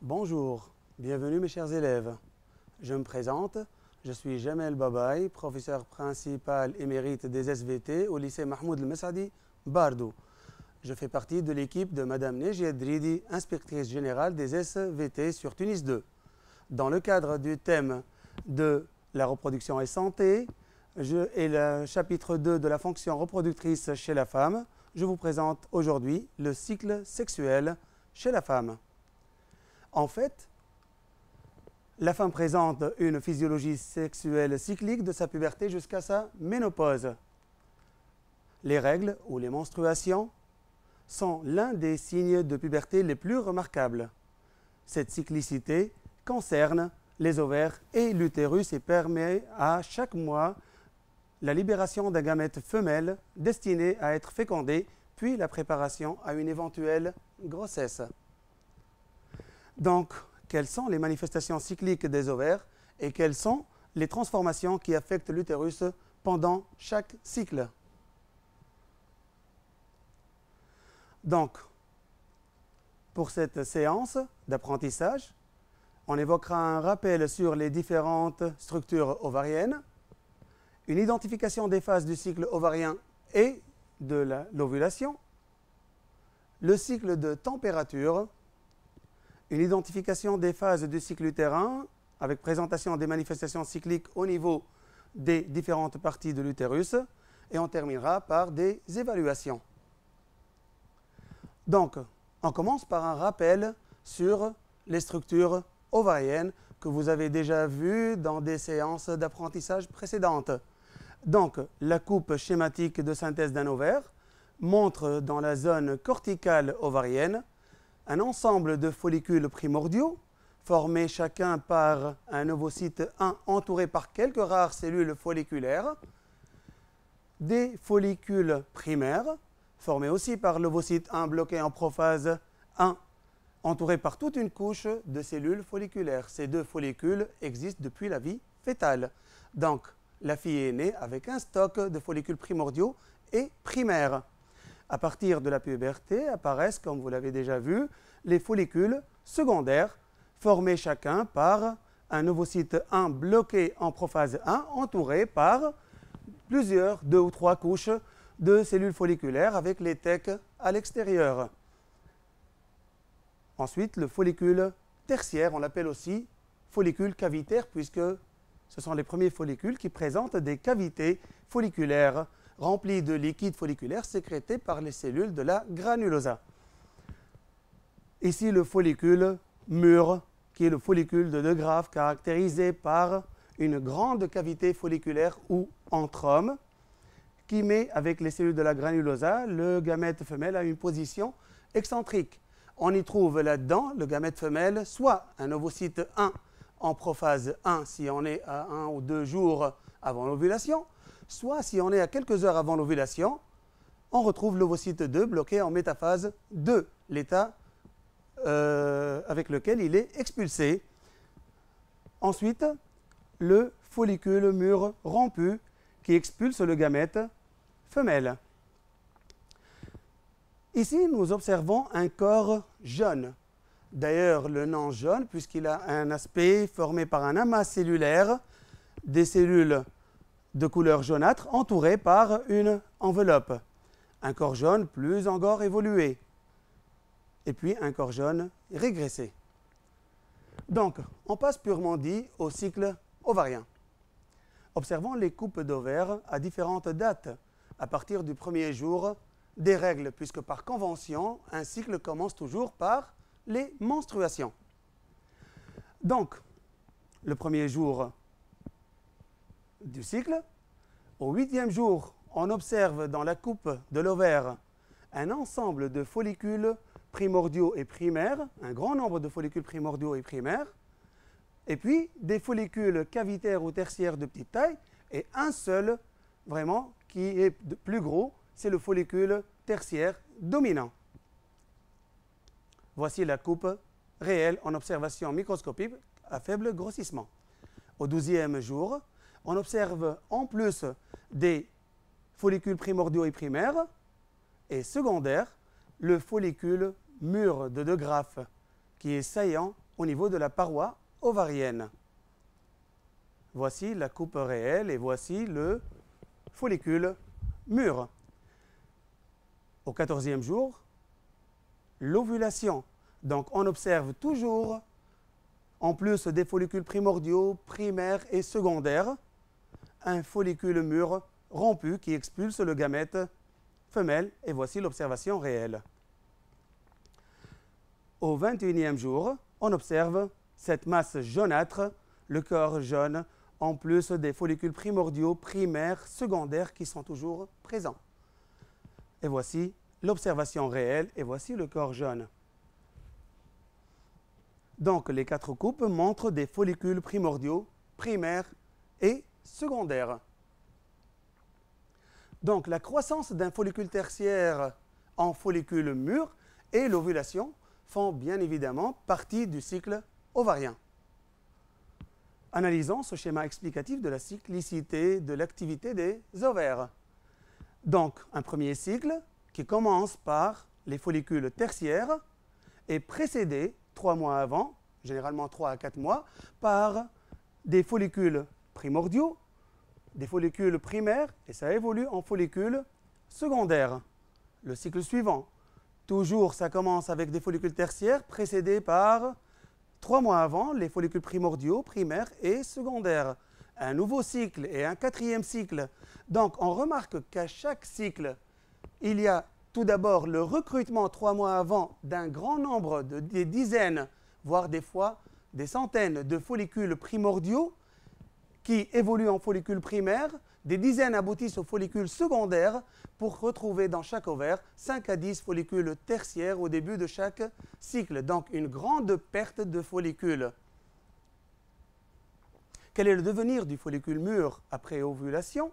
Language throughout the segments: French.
Bonjour, bienvenue mes chers élèves. Je me présente, je suis Jamel Babaï, professeur principal émérite des SVT au lycée Mahmoud El-Messadi, Bardou. Je fais partie de l'équipe de Madame Nejia Dridi, inspectrice générale des SVT sur Tunis 2. Dans le cadre du thème de la reproduction et santé et le chapitre 2 de la fonction reproductrice chez la femme, je vous présente aujourd'hui le cycle sexuel chez la femme. En fait, la femme présente une physiologie sexuelle cyclique de sa puberté jusqu'à sa ménopause. Les règles ou les menstruations sont l'un des signes de puberté les plus remarquables. Cette cyclicité concerne les ovaires et l'utérus et permet à chaque mois la libération d'un gamète femelle destiné à être fécondé, puis la préparation à une éventuelle grossesse. Donc, quelles sont les manifestations cycliques des ovaires et quelles sont les transformations qui affectent l'utérus pendant chaque cycle? Donc, pour cette séance d'apprentissage, on évoquera un rappel sur les différentes structures ovariennes, une identification des phases du cycle ovarien et de l'ovulation, le cycle de température, une identification des phases du cycle utérin avec présentation des manifestations cycliques au niveau des différentes parties de l'utérus et on terminera par des évaluations. Donc, on commence par un rappel sur les structures ovariennes que vous avez déjà vues dans des séances d'apprentissage précédentes. Donc, la coupe schématique de synthèse d'un ovaire montre dans la zone corticale ovarienne un ensemble de follicules primordiaux formés chacun par un ovocyte 1 entouré par quelques rares cellules folliculaires, des follicules primaires formés aussi par l'ovocyte 1 bloqué en prophase 1 entouré par toute une couche de cellules folliculaires. Ces deux follicules existent depuis la vie fœtale. Donc, la fille est née avec un stock de follicules primordiaux et primaires. À partir de la puberté apparaissent, comme vous l'avez déjà vu, les follicules secondaires formés chacun par un ovocyte 1 bloqué en prophase 1 entouré par plusieurs, 2 ou 3 couches de cellules folliculaires avec les tecs à l'extérieur. Ensuite, le follicule tertiaire, on l'appelle aussi follicule cavitaire puisque ce sont les premiers follicules qui présentent des cavités folliculaires remplis de liquide folliculaire sécrété par les cellules de la granulosa. Ici, le follicule mûr, qui est le follicule de De Graaf, caractérisé par une grande cavité folliculaire ou antrome, qui met, avec les cellules de la granulosa, le gamète femelle à une position excentrique. On y trouve là-dedans, le gamète femelle, soit un ovocyte 1 en prophase 1, si on est à 1 ou 2 jours avant l'ovulation, soit si on est à quelques heures avant l'ovulation, on retrouve l'ovocyte 2 bloqué en métaphase 2, l'état avec lequel il est expulsé. Ensuite, le follicule mûr rompu qui expulse le gamète femelle. Ici, nous observons un corps jaune. D'ailleurs, le nom jaune, puisqu'il a un aspect formé par un amas cellulaire, des cellules de couleur jaunâtre entourées par une enveloppe. Un corps jaune plus encore évolué. Et puis un corps jaune régressé. Donc, on passe purement dit au cycle ovarien. Observons les coupes d'ovaires à différentes dates, à partir du premier jour des règles, puisque par convention, un cycle commence toujours par les menstruations. Donc, le premier jour du cycle, au 8e jour, on observe dans la coupe de l'ovaire un ensemble de follicules primordiaux et primaires, un grand nombre de follicules primordiaux et primaires, et puis des follicules cavitaires ou tertiaires de petite taille, et un seul, vraiment, qui est plus gros, c'est le follicule tertiaire dominant. Voici la coupe réelle en observation microscopique à faible grossissement. Au 12e jour, on observe en plus des follicules primordiaux et primaires et secondaires, le follicule mûr de De Graaf qui est saillant au niveau de la paroi ovarienne. Voici la coupe réelle et voici le follicule mûr. Au 14e jour, l'ovulation. Donc on observe toujours, en plus des follicules primordiaux, primaires et secondaires, un follicule mûr rompu qui expulse le gamète femelle et voici l'observation réelle. Au 21e jour, on observe cette masse jaunâtre, le corps jaune, en plus des follicules primordiaux, primaires, secondaires qui sont toujours présents. Et voici l'observation réelle et voici le corps jaune. Donc les 4 coupes montrent des follicules primordiaux, primaires et secondaires. Donc la croissance d'un follicule tertiaire en follicule mûr et l'ovulation font bien évidemment partie du cycle ovarien. Analysons ce schéma explicatif de la cyclicité de l'activité des ovaires. Donc, un premier cycle qui commence par les follicules tertiaires est précédé 3 mois avant, généralement 3 à 4 mois, par des follicules primordiaux, des follicules primaires, et ça évolue en follicules secondaires. Le cycle suivant, toujours ça commence avec des follicules tertiaires précédés par 3 mois avant, les follicules primordiaux, primaires et secondaires. Un nouveau cycle et un 4e cycle. Donc, on remarque qu'à chaque cycle, il y a tout d'abord le recrutement 3 mois avant d'un grand nombre, des dizaines, voire des fois des centaines de follicules primordiaux qui évoluent en follicules primaires. Des dizaines aboutissent aux follicules secondaires pour retrouver dans chaque ovaire 5 à 10 follicules tertiaires au début de chaque cycle. Donc une grande perte de follicules. Quel est le devenir du follicule mûr après ovulation?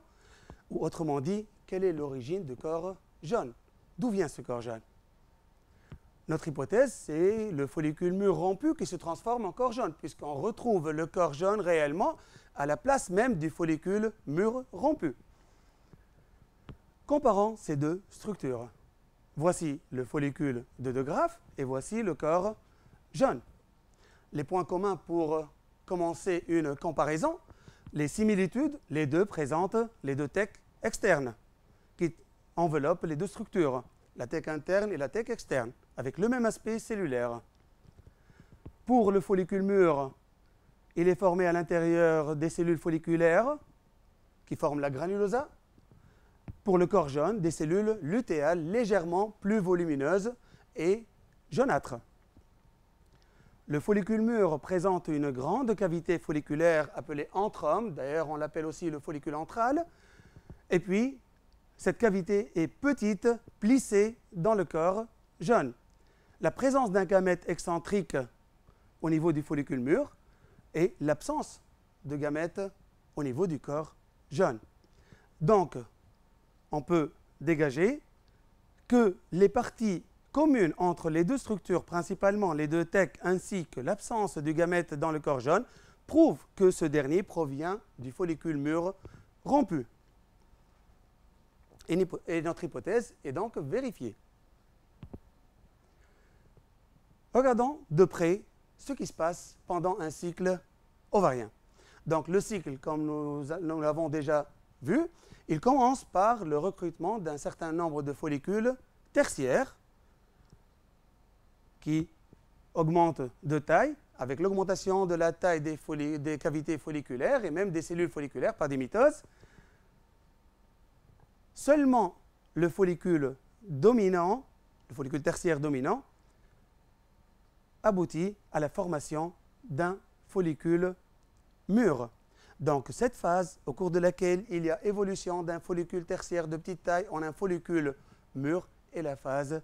Ou autrement dit, quelle est l'origine du corps jaune? D'où vient ce corps jaune? Notre hypothèse, c'est le follicule mûr rompu qui se transforme en corps jaune, puisqu'on retrouve le corps jaune réellement à la place même du follicule mûr rompu. Comparons ces deux structures. Voici le follicule de De Graaf et voici le corps jaune. Les points communs pour commencer une comparaison, les similitudes, les deux présentent les deux tecs externes qui enveloppent les deux structures, la tech interne et la tech externe, avec le même aspect cellulaire. Pour le follicule mûr, il est formé à l'intérieur des cellules folliculaires qui forment la granulosa. Pour le corps jaune, des cellules lutéales légèrement plus volumineuses et jaunâtres. Le follicule mûr présente une grande cavité folliculaire appelée antrome, d'ailleurs on l'appelle aussi le follicule antral, et puis cette cavité est petite, plissée dans le corps jaune. La présence d'un gamète excentrique au niveau du follicule mûr et l'absence de gamètes au niveau du corps jaune. Donc, on peut dégager que les parties communes entre les deux structures, principalement les deux tecs, ainsi que l'absence du gamète dans le corps jaune, prouvent que ce dernier provient du follicule mûr rompu. Et notre hypothèse est donc vérifiée. Regardons de près ce qui se passe pendant un cycle ovarien. Donc le cycle, comme nous l'avons déjà vu, il commence par le recrutement d'un certain nombre de follicules tertiaires qui augmentent de taille avec l'augmentation de la taille des cavités folliculaires et même des cellules folliculaires par des mitoses. Seulement le follicule dominant, le follicule tertiaire dominant, aboutit à la formation d'un follicule mûr. Donc cette phase au cours de laquelle il y a évolution d'un follicule tertiaire de petite taille en un follicule mûr est la phase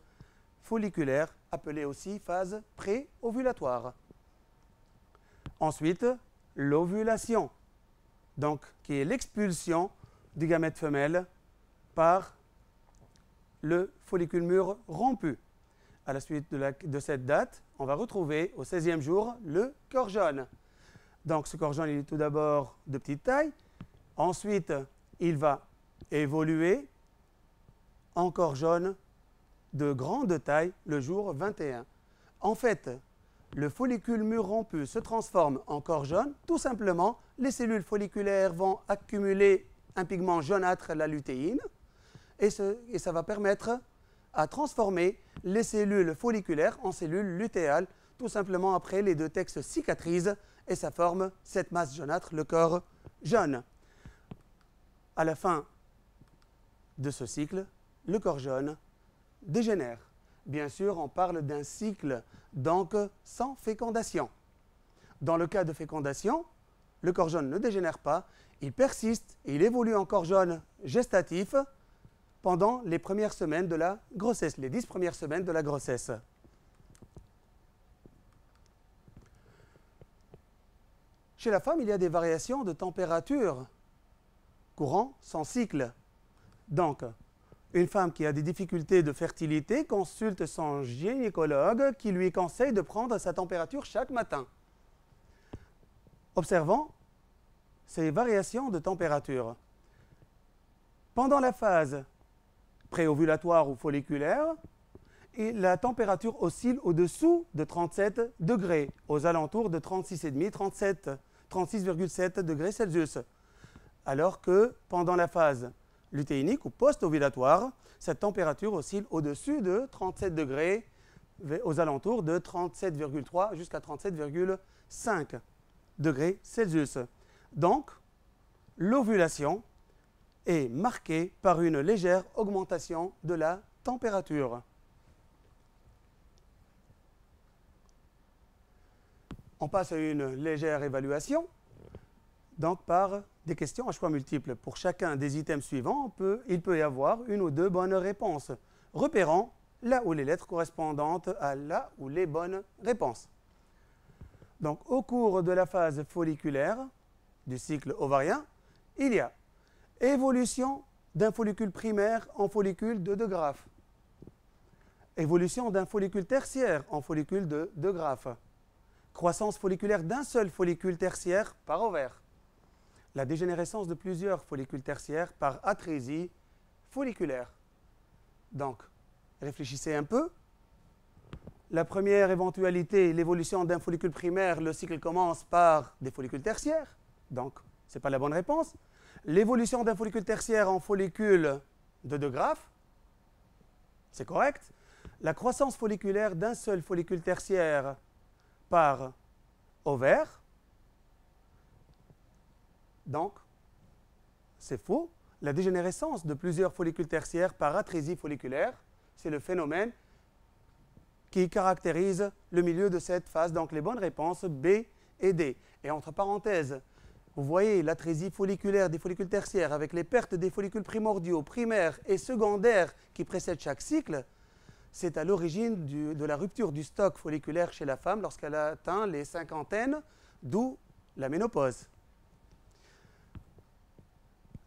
folliculaire, appelée aussi phase pré-ovulatoire. Ensuite, l'ovulation, donc qui est l'expulsion du gamète femelle par le follicule mûr rompu. À la suite de cette date, on va retrouver au 16e jour le corps jaune. Donc ce corps jaune, il est tout d'abord de petite taille. Ensuite, il va évoluer en corps jaune de grande taille le jour 21. En fait, le follicule mûr rompu se transforme en corps jaune, tout simplement, les cellules folliculaires vont accumuler un pigment jaunâtre, la lutéine, et ça va permettre à transformer les cellules folliculaires en cellules lutéales, tout simplement après les deux textes cicatrisent, et ça forme cette masse jaunâtre, le corps jaune. À la fin de ce cycle, le corps jaune dégénère. Bien sûr, on parle d'un cycle donc sans fécondation. Dans le cas de fécondation, le corps jaune ne dégénère pas, il persiste et il évolue en corps jaune gestatif pendant les premières semaines de la grossesse, les 10 premières semaines de la grossesse. Chez la femme, il y a des variations de température courant son cycle. Donc, une femme qui a des difficultés de fertilité consulte son gynécologue qui lui conseille de prendre sa température chaque matin. Observons ces variations de température. Pendant la phase préovulatoire ou folliculaire, la température oscille au-dessous de 37 degrés, aux alentours de 36,5, 36,7 degrés Celsius. Alors que pendant la phase lutéinique ou post-ovulatoire, cette température oscille au-dessus de 37 degrés, aux alentours de 37,3 jusqu'à 37,5 degrés Celsius. Donc, l'ovulation est marquée par une légère augmentation de la température. On passe à une légère évaluation, donc par des questions à choix multiples. Pour chacun des items suivants, il peut y avoir une ou deux bonnes réponses, repérant là où les lettres correspondantes à là où les bonnes réponses. Donc, au cours de la phase folliculaire du cycle ovarien, il y a évolution d'un follicule primaire en follicule de De Graaf, évolution d'un follicule tertiaire en follicule de De Graaf, croissance folliculaire d'un seul follicule tertiaire par ovaire, la dégénérescence de plusieurs follicules tertiaires par atrésie folliculaire. Donc, réfléchissez un peu. La première éventualité, l'évolution d'un follicule primaire, le cycle commence par des follicules tertiaires, donc ce n'est pas la bonne réponse. L'évolution d'un follicule tertiaire en follicule de De Graaf, c'est correct. La croissance folliculaire d'un seul follicule tertiaire par ovaire, donc c'est faux. La dégénérescence de plusieurs follicules tertiaires par atrésie folliculaire, c'est le phénomène qui caractérise le milieu de cette phase. Donc les bonnes réponses B et D. Et entre parenthèses, vous voyez l'atrésie folliculaire des follicules tertiaires avec les pertes des follicules primordiaux, primaires et secondaires qui précèdent chaque cycle. C'est à l'origine de la rupture du stock folliculaire chez la femme lorsqu'elle a atteint les cinquantaines, d'où la ménopause.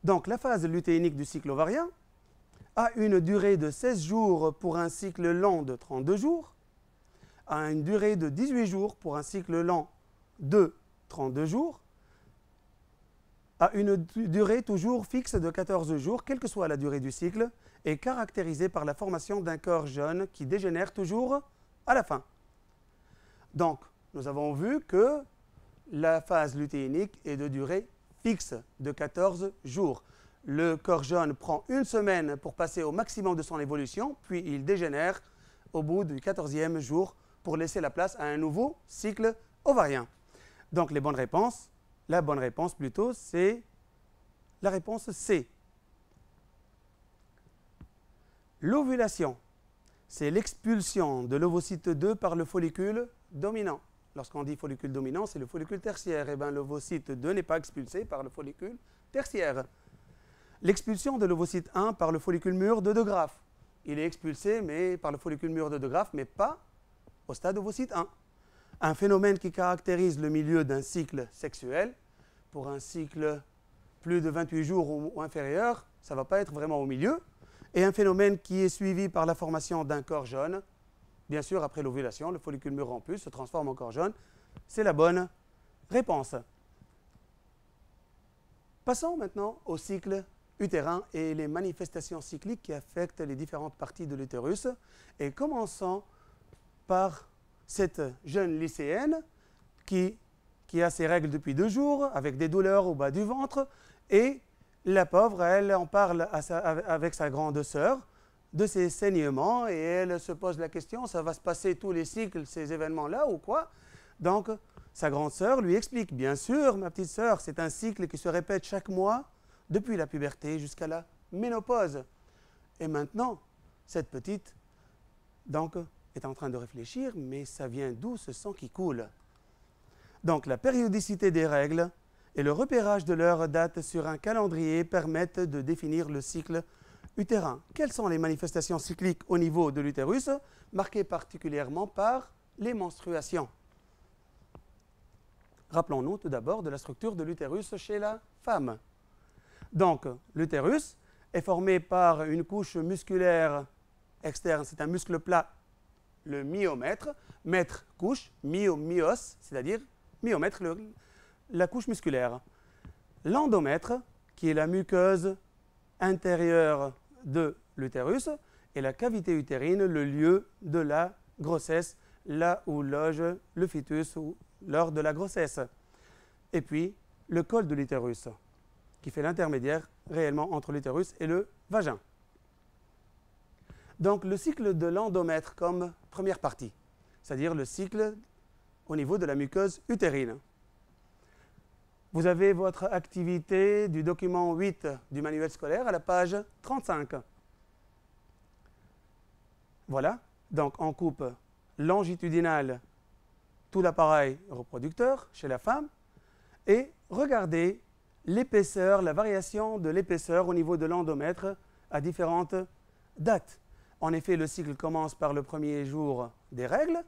Donc la phase lutéinique du cycle ovarien a une durée de 16 jours pour un cycle long de 32 jours, a une durée de 18 jours pour un cycle long de 32 jours, a une durée toujours fixe de 14 jours, quelle que soit la durée du cycle, est caractérisée par la formation d'un corps jaune qui dégénère toujours à la fin. Donc, nous avons vu que la phase lutéinique est de durée fixe de 14 jours. Le corps jaune prend une semaine pour passer au maximum de son évolution, puis il dégénère au bout du 14e jour pour laisser la place à un nouveau cycle ovarien. Donc les bonnes réponses, la bonne réponse plutôt, c'est la réponse C. L'ovulation, c'est l'expulsion de l'ovocyte 2 par le follicule dominant. Lorsqu'on dit follicule dominant, c'est le follicule tertiaire. Eh bien, l'ovocyte 2 n'est pas expulsé par le follicule tertiaire. L'expulsion de l'ovocyte 1 par le follicule mûr de De Graaf. Il est expulsé par le follicule mûr de De Graaf, mais pas au stade ovocyte 1. Un phénomène qui caractérise le milieu d'un cycle sexuel. Pour un cycle plus de 28 jours ou inférieur, ça ne va pas être vraiment au milieu. Et un phénomène qui est suivi par la formation d'un corps jaune. Bien sûr, après l'ovulation, le follicule mûr rompu se transforme en corps jaune. C'est la bonne réponse. Passons maintenant au cycle utérin et les manifestations cycliques qui affectent les différentes parties de l'utérus. Et commençons par cette jeune lycéenne qui a ses règles depuis 2 jours, avec des douleurs au bas du ventre, et la pauvre, elle en parle avec sa grande sœur de ses saignements, et elle se pose la question, ça va se passer tous les cycles, ces événements-là, ou quoi? Donc, sa grande sœur lui explique, bien sûr, ma petite sœur, c'est un cycle qui se répète chaque mois, depuis la puberté jusqu'à la ménopause. Et maintenant, cette petite, donc, est en train de réfléchir, mais ça vient d'où ce sang qui coule? Donc, la périodicité des règles et le repérage de leur date sur un calendrier permettent de définir le cycle utérin. Quelles sont les manifestations cycliques au niveau de l'utérus, marquées particulièrement par les menstruations? Rappelons-nous tout d'abord de la structure de l'utérus chez la femme. Donc, l'utérus est formé par une couche musculaire externe, c'est un muscle plat, le myomètre, mètre couche, myos, c'est-à-dire myomètre, la couche musculaire. L'endomètre, qui est la muqueuse intérieure de l'utérus, et la cavité utérine, le lieu de la grossesse, là où loge le fœtus lors de la grossesse. Et puis, le col de l'utérus, qui fait l'intermédiaire réellement entre l'utérus et le vagin. Donc, le cycle de l'endomètre comme première partie, c'est-à-dire le cycle au niveau de la muqueuse utérine. Vous avez votre activité du document 8 du manuel scolaire à la page 35. Voilà, donc on coupe longitudinal tout l'appareil reproducteur chez la femme et regardez l'épaisseur, la variation de l'épaisseur au niveau de l'endomètre à différentes dates. En effet, le cycle commence par le premier jour des règles,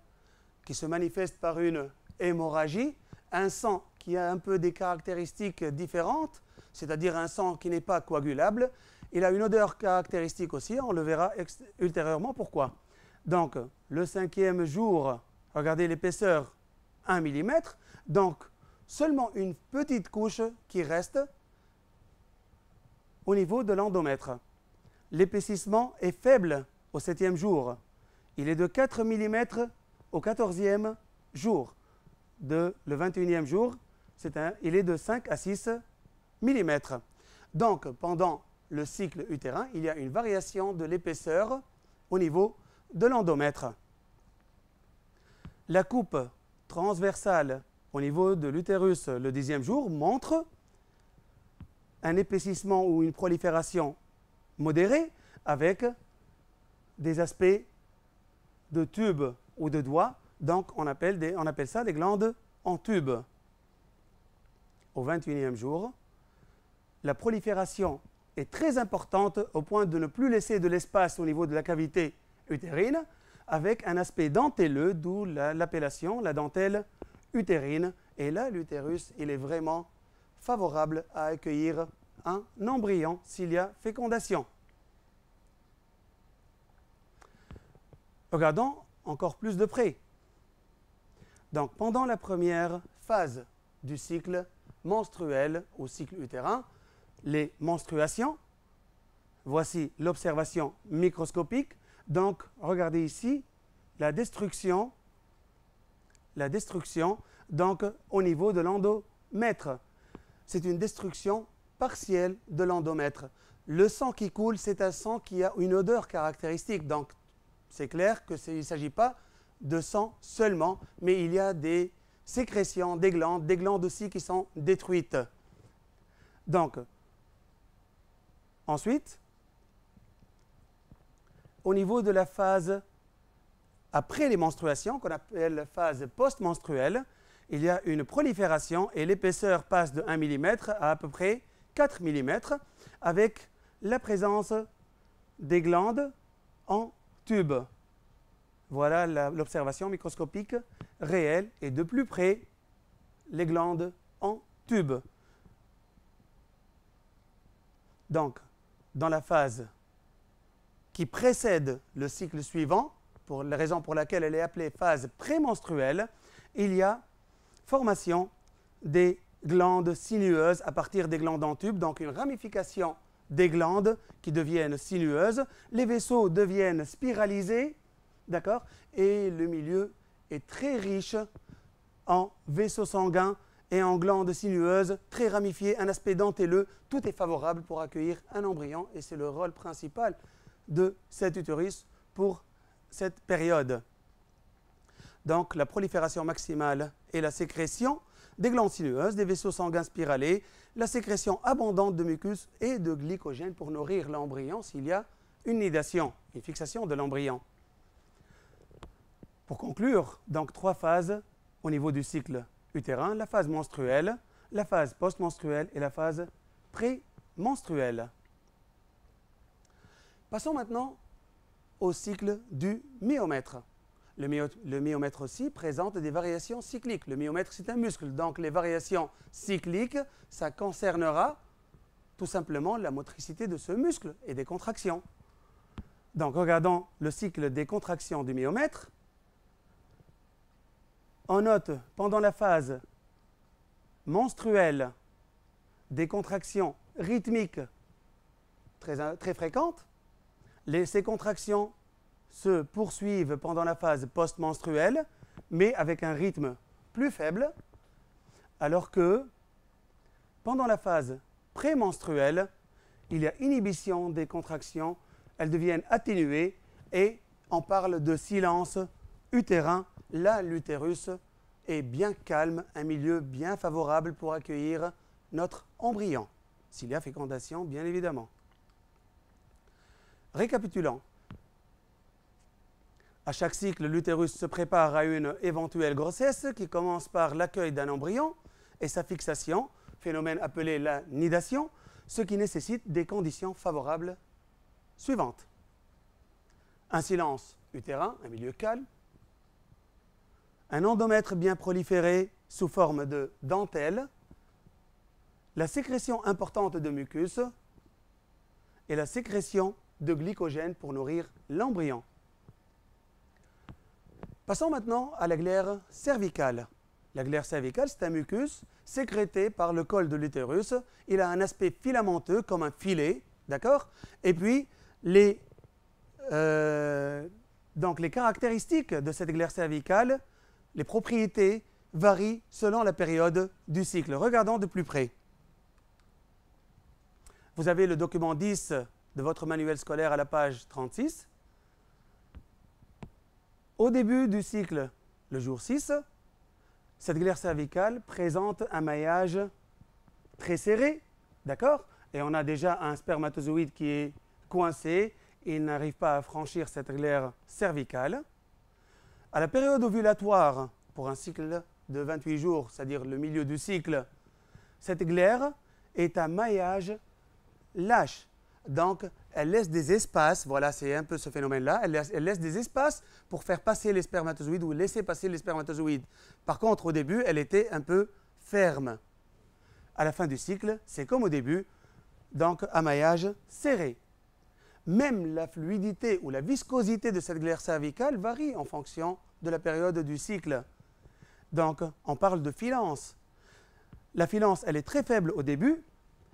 qui se manifeste par une hémorragie, un sang qui a un peu des caractéristiques différentes, c'est-à-dire un sang qui n'est pas coagulable. Il a une odeur caractéristique aussi, on le verra ultérieurement pourquoi. Donc, le 5e jour, regardez l'épaisseur, 1 mm, donc seulement une petite couche qui reste au niveau de l'endomètre. L'épaississement est faible au 7e jour. Il est de 4 mm au 14e jour. Le 21e jour, il est de 5 à 6 mm. Donc, pendant le cycle utérin, il y a une variation de l'épaisseur au niveau de l'endomètre. La coupe transversale au niveau de l'utérus le 10e jour montre un épaississement ou une prolifération modérée avec des aspects de tubes ou de doigts. Donc, on appelle ça des glandes en tube. Au 21e jour, la prolifération est très importante au point de ne plus laisser de l'espace au niveau de la cavité utérine, avec un aspect dentelleux, d'où l'appellation, la dentelle utérine. Et là, l'utérus, il est vraiment favorable à accueillir un embryon s'il y a fécondation. Regardons encore plus de près. Donc, pendant la première phase du cycle menstruel ou cycle utérin, les menstruations, voici l'observation microscopique. Donc, regardez ici la destruction donc, au niveau de l'endomètre. C'est une destruction partielle de l'endomètre. Le sang qui coule, c'est un sang qui a une odeur caractéristique. Donc, c'est clair qu'il ne s'agit pas de sang seulement, mais il y a des sécrétions, des glandes aussi qui sont détruites. Donc, ensuite, au niveau de la phase après les menstruations, qu'on appelle phase post-menstruelle, il y a une prolifération et l'épaisseur passe de 1 mm à peu près 4 mm avec la présence des glandes en tube. Voilà l'observation microscopique réelle et de plus près les glandes en tube. Donc, dans la phase qui précède le cycle suivant, pour la raison pour laquelle elle est appelée phase prémenstruelle, il y a formation des glandes sinueuses à partir des glandes en tube, donc une ramification des glandes qui deviennent sinueuses, les vaisseaux deviennent spiralisés, d'accord, et le milieu est très riche en vaisseaux sanguins et en glandes sinueuses, très ramifiées, un aspect dentelleux. Tout est favorable pour accueillir un embryon et c'est le rôle principal de cet utérus pour cette période. Donc la prolifération maximale et la sécrétion des glandes sinueuses, des vaisseaux sanguins spiralés, la sécrétion abondante de mucus et de glycogène pour nourrir l'embryon s'il y a une nidation, une fixation de l'embryon. Pour conclure, donc 3 phases au niveau du cycle utérin, la phase menstruelle, la phase post-menstruelle et la phase pré-menstruelle. Passons maintenant au cycle du myomètre. Le myomètre aussi présente des variations cycliques. Le myomètre, c'est un muscle, donc les variations cycliques, ça concernera tout simplement la motricité de ce muscle et des contractions. Donc, regardons le cycle des contractions du myomètre. On note pendant la phase menstruelle des contractions rythmiques très fréquentes. Ces contractions se poursuivent pendant la phase post-menstruelle, mais avec un rythme plus faible, alors que pendant la phase prémenstruelle, il y a inhibition des contractions, elles deviennent atténuées et on parle de silence utérin. Là, l'utérus est bien calme, un milieu bien favorable pour accueillir notre embryon, s'il y a fécondation, bien évidemment. Récapitulons. À chaque cycle, l'utérus se prépare à une éventuelle grossesse qui commence par l'accueil d'un embryon et sa fixation, phénomène appelé la nidation, ce qui nécessite des conditions favorables suivantes. Un silence utérin, un milieu calme, un endomètre bien proliféré sous forme de dentelle, la sécrétion importante de mucus et la sécrétion de glycogène pour nourrir l'embryon. Passons maintenant à la glaire cervicale. La glaire cervicale, c'est un mucus sécrété par le col de l'utérus. Il a un aspect filamenteux comme un filet, d'accord? Et puis, les caractéristiques de cette glaire cervicale, les propriétés varient selon la période du cycle. Regardons de plus près. Vous avez le document 10 de votre manuel scolaire à la page 36. Au début du cycle, le jour 6, cette glaire cervicale présente un maillage très serré, d'accord? Et on a déjà un spermatozoïde qui est coincé, il n'arrive pas à franchir cette glaire cervicale. À la période ovulatoire, pour un cycle de 28 jours, c'est-à-dire le milieu du cycle, cette glaire est un maillage lâche. Donc, elle laisse des espaces, voilà, c'est un peu ce phénomène-là, elle laisse des espaces pour faire passer les spermatozoïdes ou laisser passer les spermatozoïdes. Par contre, au début, elle était un peu ferme. À la fin du cycle, c'est comme au début, donc un maillage serré. Même la fluidité ou la viscosité de cette glaire cervicale varie en fonction de la période du cycle. Donc, on parle de filance. La filance, elle est très faible au début,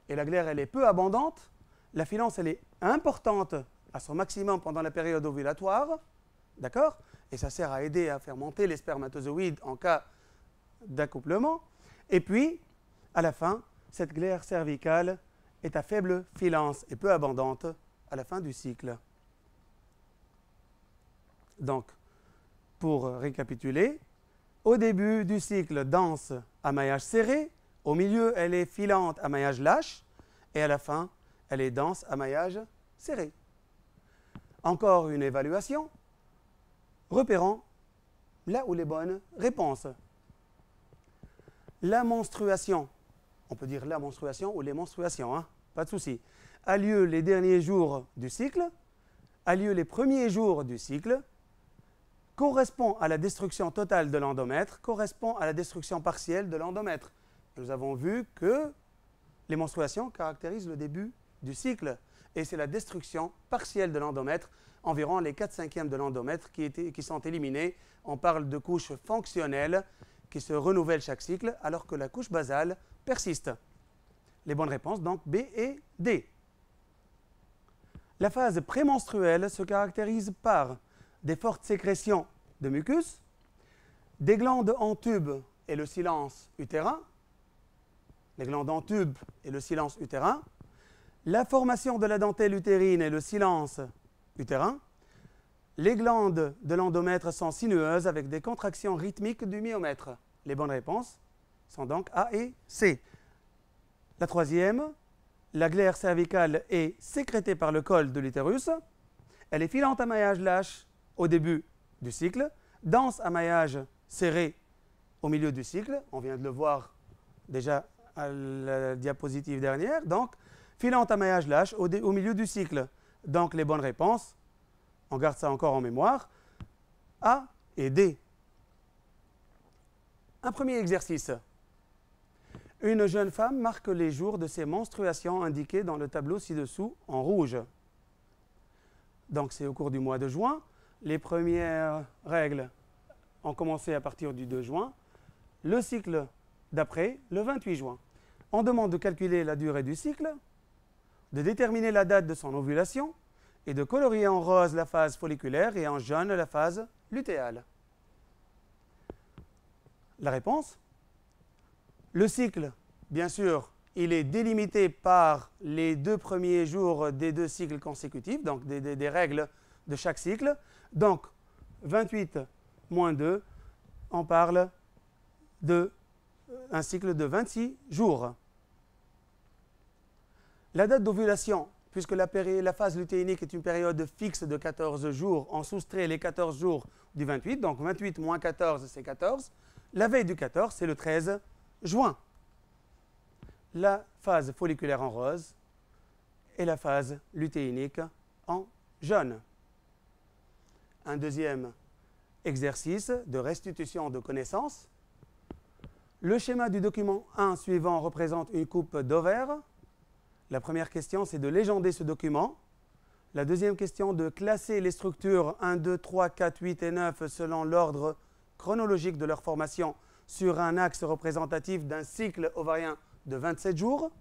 et la glaire, elle est peu abondante. La filance, elle est importante à son maximum pendant la période ovulatoire, d'accord? Et ça sert à aider à faire monter les spermatozoïdes en cas d'accouplement. Et puis, à la fin, cette glaire cervicale est à faible filance et peu abondante à la fin du cycle. Donc, pour récapituler, au début du cycle, dense à maillage serré, au milieu, elle est filante à maillage lâche, et à la fin, elle est dense à maillage serré. Encore une évaluation. Repérons là où les bonnes réponses. La menstruation, on peut dire la menstruation ou les menstruations, hein, pas de souci, a lieu les derniers jours du cycle, a lieu les premiers jours du cycle, correspond à la destruction totale de l'endomètre, correspond à la destruction partielle de l'endomètre. Nous avons vu que les menstruations caractérisent le début du cycle et c'est la destruction partielle de l'endomètre, environ les 4/5 de l'endomètre qui sont éliminés. On parle de couches fonctionnelles qui se renouvellent chaque cycle alors que la couche basale persiste. Les bonnes réponses donc B et D. La phase prémenstruelle se caractérise par des fortes sécrétions de mucus, des glandes en tube et le silence utérin, les glandes en tube et le silence utérin, la formation de la dentelle utérine et le silence utérin, les glandes de l'endomètre sont sinueuses avec des contractions rythmiques du myomètre. Les bonnes réponses sont donc A et C. La troisième, la glaire cervicale est sécrétée par le col de l'utérus. Elle est filante à maillage lâche au début du cycle, dense à maillage serré au milieu du cycle. On vient de le voir déjà à la diapositive dernière. Donc, filante à maillage lâche au milieu du cycle. Donc, les bonnes réponses, on garde ça encore en mémoire, A et D. Un premier exercice. Une jeune femme marque les jours de ses menstruations indiqués dans le tableau ci-dessous en rouge. Donc, c'est au cours du mois de juin. Les premières règles ont commencé à partir du 2 juin. Le cycle d'après, le 28 juin. On demande de calculer la durée du cycle, de déterminer la date de son ovulation et de colorier en rose la phase folliculaire et en jaune la phase lutéale. La réponse? Le cycle, bien sûr, il est délimité par les 2 premiers jours des 2 cycles consécutifs, donc des règles de chaque cycle. Donc, 28 moins 2, on parle d'un cycle de 26 jours. La date d'ovulation, puisque la phase lutéinique est une période fixe de 14 jours, on soustrait les 14 jours du 28, donc 28 moins 14, c'est 14. La veille du 14, c'est le 13 juin. La phase folliculaire en rose et la phase lutéinique en jaune. Un deuxième exercice de restitution de connaissances. Le schéma du document 1 suivant représente une coupe d'ovaires. La première question, c'est de légender ce document. La deuxième question, de classer les structures 1, 2, 3, 4, 8 et 9 selon l'ordre chronologique de leur formation sur un axe représentatif d'un cycle ovarien de 27 jours.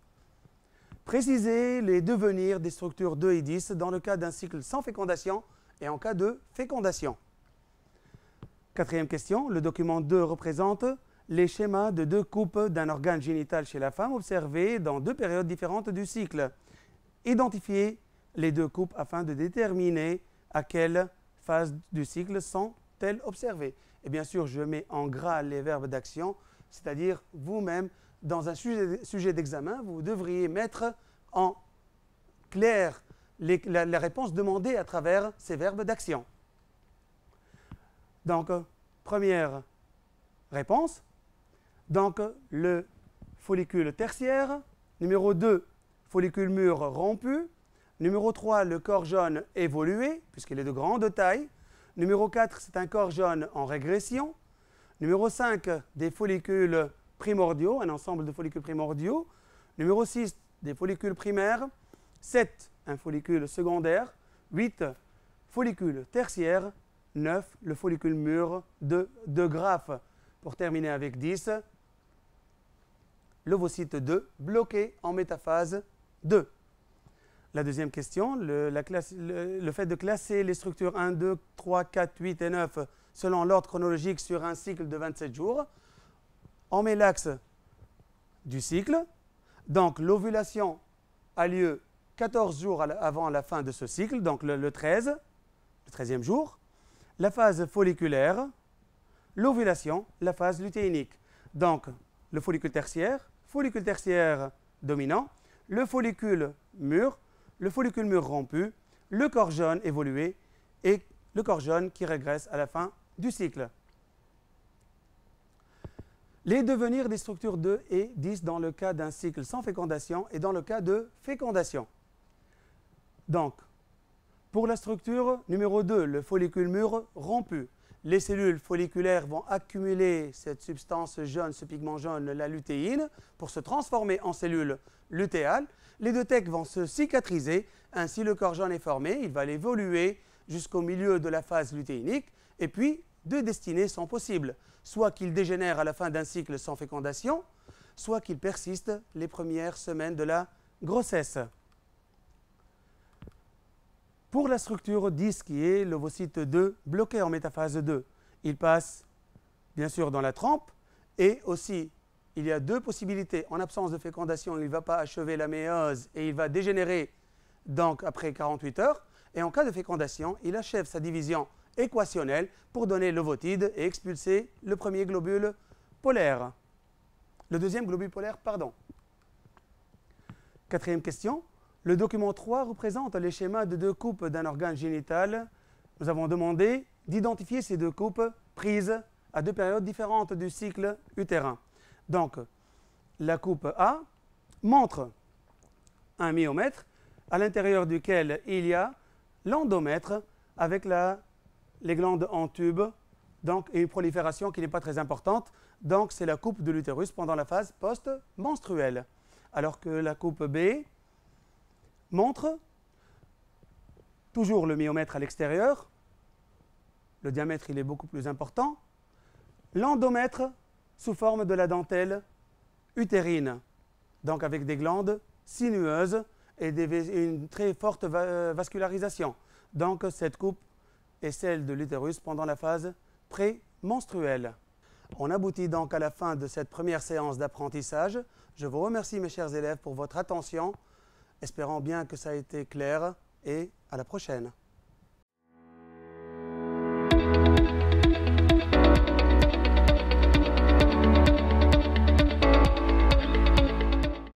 Préciser les devenirs des structures 2 et 10 dans le cas d'un cycle sans fécondation et en cas de fécondation. Quatrième question, le document 2 représente les schémas de 2 coupes d'un organe génital chez la femme observés dans 2 périodes différentes du cycle. Identifier les 2 coupes afin de déterminer à quelle phase du cycle sont-elles observées. Et bien sûr, je mets en gras les verbes d'action, c'est-à-dire vous-même, dans un sujet d'examen, vous devriez mettre en clair la réponse demandée à travers ces verbes d'action. Donc, première réponse. Donc, le follicule tertiaire. Numéro 2, follicule mûr rompu. Numéro 3, le corps jaune évolué, puisqu'il est de grande taille. Numéro 4, c'est un corps jaune en régression. Numéro 5, des follicules primordiaux, un ensemble de follicules primordiaux. Numéro 6, des follicules primaires. 7, un follicule secondaire. 8, follicule tertiaire. 9, le follicule mûr de Graff. Pour terminer avec 10, l'ovocyte 2 bloqué en métaphase 2. La deuxième question, le fait de classer les structures 1, 2, 3, 4, 8 et 9 selon l'ordre chronologique sur un cycle de 27 jours. On met l'axe du cycle. Donc, l'ovulation a lieu 14 jours avant la fin de ce cycle, donc le 13e jour. La phase folliculaire, l'ovulation, la phase lutéinique. Donc, le follicule tertiaire dominant, le follicule mûr rompu, le corps jaune évolué et le corps jaune qui régresse à la fin du cycle. Les devenirs des structures 2 et 10 dans le cas d'un cycle sans fécondation et dans le cas de fécondation. Donc, pour la structure numéro 2, le follicule mûr rompu, les cellules folliculaires vont accumuler cette substance jaune, ce pigment jaune, la lutéine, pour se transformer en cellules lutéales. Les 2 tecs vont se cicatriser, ainsi le corps jaune est formé, il va évoluer jusqu'au milieu de la phase lutéinique, et puis 2 destinées sont possibles, soit qu'il dégénère à la fin d'un cycle sans fécondation, soit qu'il persiste les premières semaines de la grossesse. Pour la structure 10, qui est l'ovocyte 2, bloqué en métaphase 2, il passe bien sûr dans la trempe, et aussi il y a deux possibilités. En absence de fécondation, il ne va pas achever la méiose et il va dégénérer donc après 48 heures. Et en cas de fécondation, il achève sa division équationnelle pour donner l'ovotide et expulser le premier globule polaire. Le deuxième globule polaire, pardon. Quatrième question. Le document 3 représente les schémas de deux coupes d'un organe génital. Nous avons demandé d'identifier ces deux coupes prises à deux périodes différentes du cycle utérin. Donc, la coupe A montre un myomètre à l'intérieur duquel il y a l'endomètre avec les glandes en tube, donc une prolifération qui n'est pas très importante. Donc, c'est la coupe de l'utérus pendant la phase post-menstruelle. Alors que la coupe B montre toujours le myomètre à l'extérieur. Le diamètre, il est beaucoup plus important. L'endomètre sous forme de la dentelle utérine, donc avec des glandes sinueuses et une très forte vascularisation. Donc cette coupe est celle de l'utérus pendant la phase pré-menstruelle. On aboutit donc à la fin de cette première séance d'apprentissage. Je vous remercie mes chers élèves pour votre attention, espérant bien que ça a été clair et à la prochaine.